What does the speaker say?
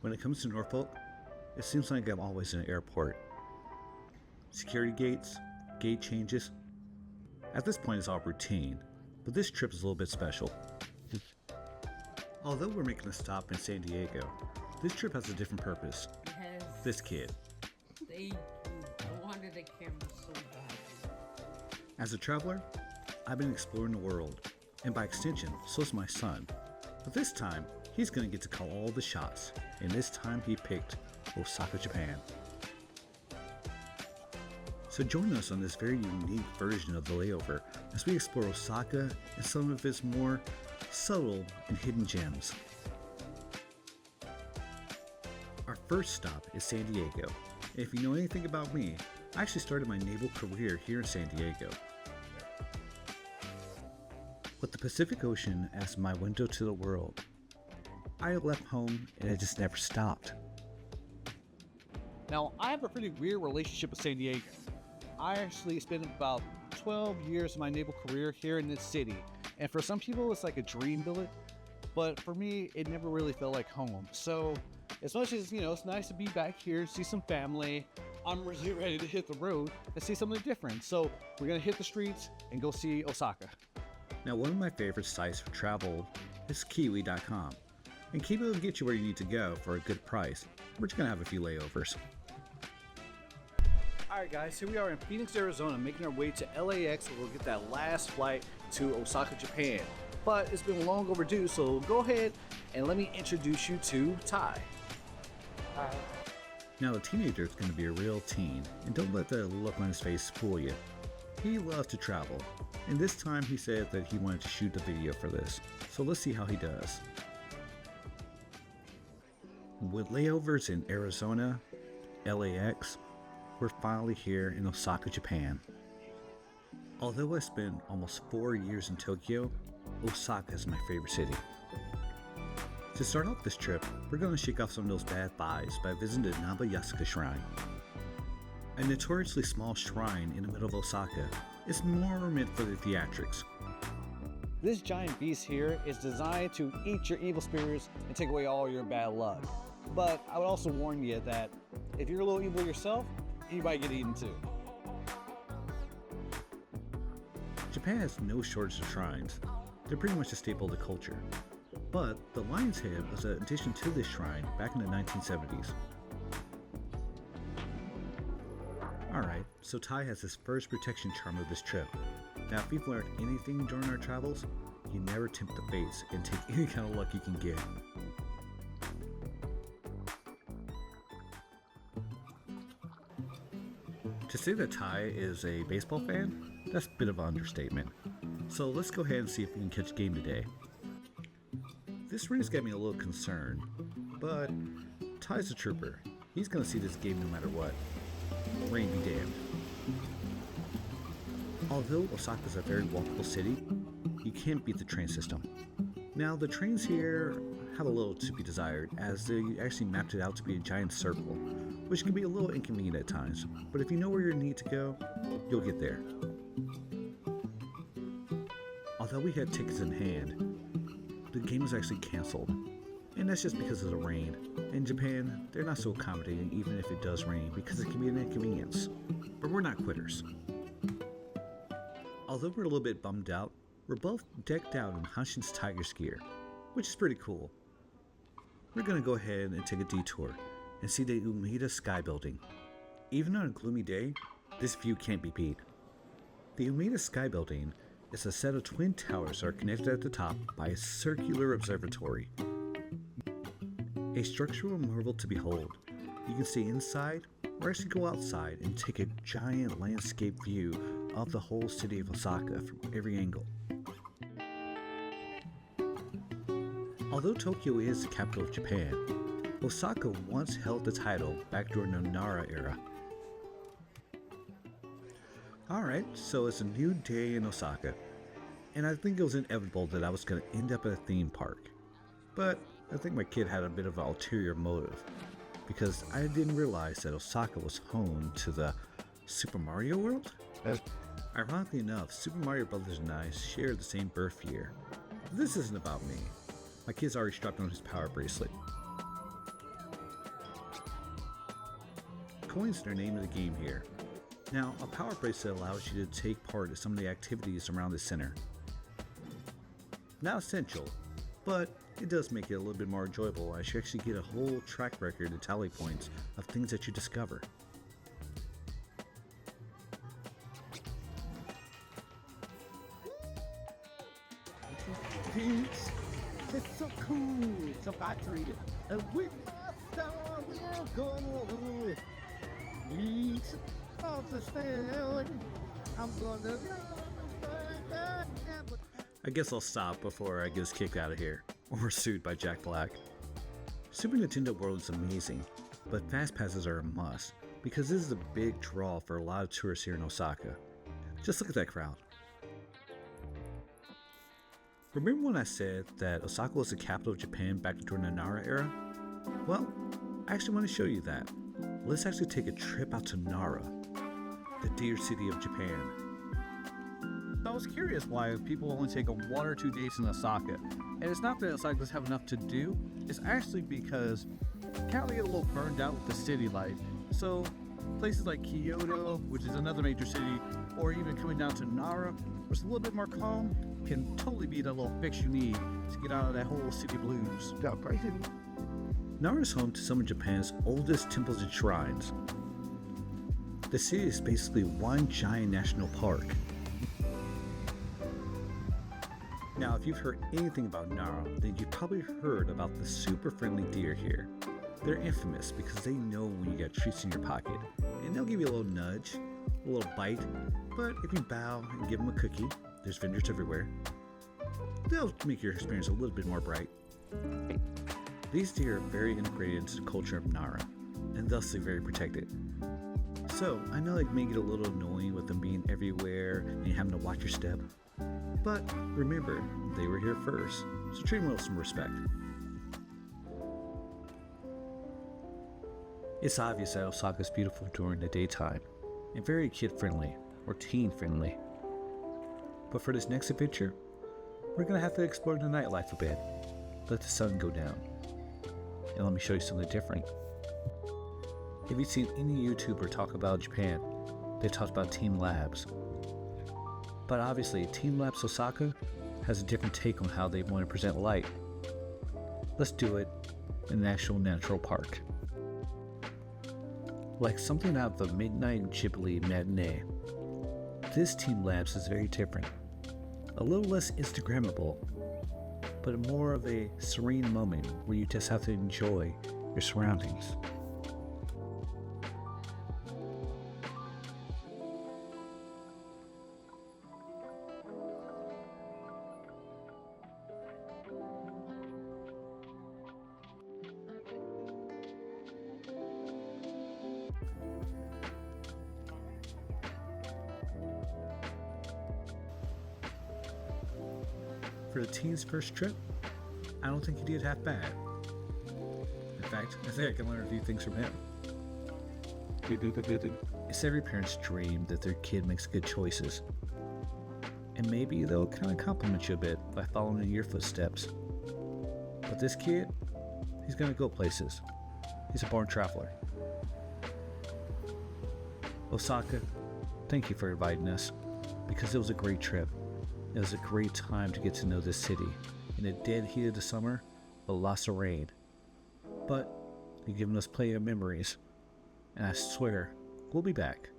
When it comes to Norfolk, it seems like I'm always in an airport. Security gates, gate changes. At this point it's all routine, but this trip is a little bit special. Although we're making a stop in San Diego, this trip has a different purpose. Yes. This kid. Thank you. I wanted a camera so bad. As a traveler, I've been exploring the world, and by extension, so is my son. But this time, he's gonna get to call all the shots, and this time he picked Osaka, Japan. So join us on this very unique version of the Layover as we explore Osaka and some of its more subtle and hidden gems. Our first stop is San Diego. And if you know anything about me, I actually started my naval career here in San Diego. With the Pacific Ocean as my window to the world, I left home and it just never stopped. Now, I have a pretty weird relationship with San Diego. I actually spent about 12 years of my naval career here in this city, and for some people it's like a dream billet, but for me it never really felt like home. So as much as, it's nice to be back here, see some family, I'm really ready to hit the road and see something different. So we're gonna hit the streets and go see Osaka. Now, one of my favorite sites for travel is Kiwi.com, and Kiwi will get you where you need to go for a good price. We're just gonna have a few layovers. Alright guys, here we are in Phoenix, Arizona, making our way to LAX where we'll get that last flight to Osaka, Japan. But it's been long overdue, so go ahead and let me introduce you to Ty. Hi. Now, the teenager is going to be a real teen, and don't let the look on his face fool you. He loves to travel, and this time he said that he wanted to shoot a video for this, so let's see how he does. With layovers in Arizona, LAX, we're finally here in Osaka, Japan. Although I spent almost 4 years in Tokyo, Osaka is my favorite city. To start off this trip, we're going to shake off some of those bad vibes by visiting the Namba Yasaka shrine. A notoriously small shrine in the middle of Osaka, is more meant for the theatrics. This giant beast here is designed to eat your evil spirits and take away all your bad luck. But I would also warn you that if you're a little evil yourself, you might get eaten too. Japan has no shortage of shrines. They're pretty much a staple of the culture. But the lion's head was an addition to this shrine back in the 1970s. Alright, so Ty has his first protection charm of this trip. Now, if you've learned anything during our travels, you never tempt the fates and take any kind of luck you can get. To say that Ty is a baseball fan, that's a bit of an understatement. So let's go ahead and see if we can catch a game today. This rain's got me a little concerned, but Ty's a trooper. He's gonna see this game no matter what. Rain be damned. Although Osaka's a very walkable city, you can't beat the train system. Now, the trains here have a little to be desired, as they actually mapped it out to be a giant circle, which can be a little inconvenient at times, but if you know where you need to go, you'll get there. Although we had tickets in hand, the game was actually cancelled, and that's just because of the rain. In Japan, they're not so accommodating even if it does rain, because it can be an inconvenience. But we're not quitters. Although we're a little bit bummed out, we're both decked out in Hanshin's Tiger's gear, which is pretty cool. We're gonna go ahead and take a detour and see the Umeda Sky Building. Even on a gloomy day, this view can't be beat. The Umeda Sky Building is a set of twin towers that are connected at the top by a circular observatory. A structural marvel to behold. You can see inside, or actually go outside and take a giant landscape view of the whole city of Osaka from every angle. Although Tokyo is the capital of Japan, Osaka once held the title back during the Nara era. Alright, so it's a new day in Osaka, and I think it was inevitable that I was going to end up at a theme park. But I think my kid had a bit of an ulterior motive, because I didn't realize that Osaka was home to the Super Mario World? Ironically enough, Super Mario Brothers and I share the same birth year. This isn't about me. My kid's already strapped on his power bracelet. coins are the name of the game here. Now, a power bracelet allows you to take part in some of the activities around the center. Not essential, but it does make it a little bit more enjoyable as you actually get a whole track record and tally points of things that you discover. It's so cool, so battery. And we we're gonna eat off the stand. I'm gonna. I guess I'll stop before I get us kicked out of here, or sued by Jack Black. Super Nintendo World is amazing, but fast passes are a must, because this is a big draw for a lot of tourists here in Osaka. Just look at that crowd. Remember when I said that Osaka was the capital of Japan back during the Nara era? Well, I actually want to show you that. Let's actually take a trip out to Nara, the dear city of Japan. I was curious why people only take 1 or 2 days in Osaka. And it's not that Osaka doesn't have enough to do, it's actually because you kind of get a little burned out with the city life. So places like Kyoto, which is another major city, or even coming down to Nara, where it's a little bit more calm, can totally be the little fix you need to get out of that whole city blues. Nara is home to some of Japan's oldest temples and shrines. The city is basically one giant national park. Now, if you've heard anything about Nara, then you've probably heard about the super friendly deer here. They're infamous because they know when you got treats in your pocket, and they'll give you a little nudge, a little bite, but if you bow and give them a cookie, there's vendors everywhere, they'll make your experience a little bit more bright. These deer are very integrated into the culture of Nara, and thusly very protected. So, I know it may get a little annoying with them being everywhere and having to watch your step, but remember, they were here first, so treat them with some respect. It's obvious that Osaka is beautiful during the daytime, and very kid-friendly, or teen-friendly. But for this next adventure, we're going to have to explore the nightlife a bit, let the sun go down, and let me show you something different. Have you seen any YouTuber talk about Japan? They talked about TeamLabs. But obviously, TeamLabs Osaka has a different take on how they want to present light. Let's do it in an actual natural park. Like something out of a midnight Ghibli matinee, this TeamLabs is very different. A little less Instagrammable, but more of a serene moment where you just have to enjoy your surroundings. For the teen's first trip, I don't think he did half bad. In fact, I think I can learn a few things from him. It's every parent's dream that their kid makes good choices. And maybe they'll kind of compliment you a bit by following in your footsteps. But this kid, he's gonna go places. He's a born traveler. Osaka, thank you for inviting us, because it was a great trip. It was a great time to get to know this city in the dead heat of the summer, with lots of rain. But you've given us plenty of memories, and I swear we'll be back.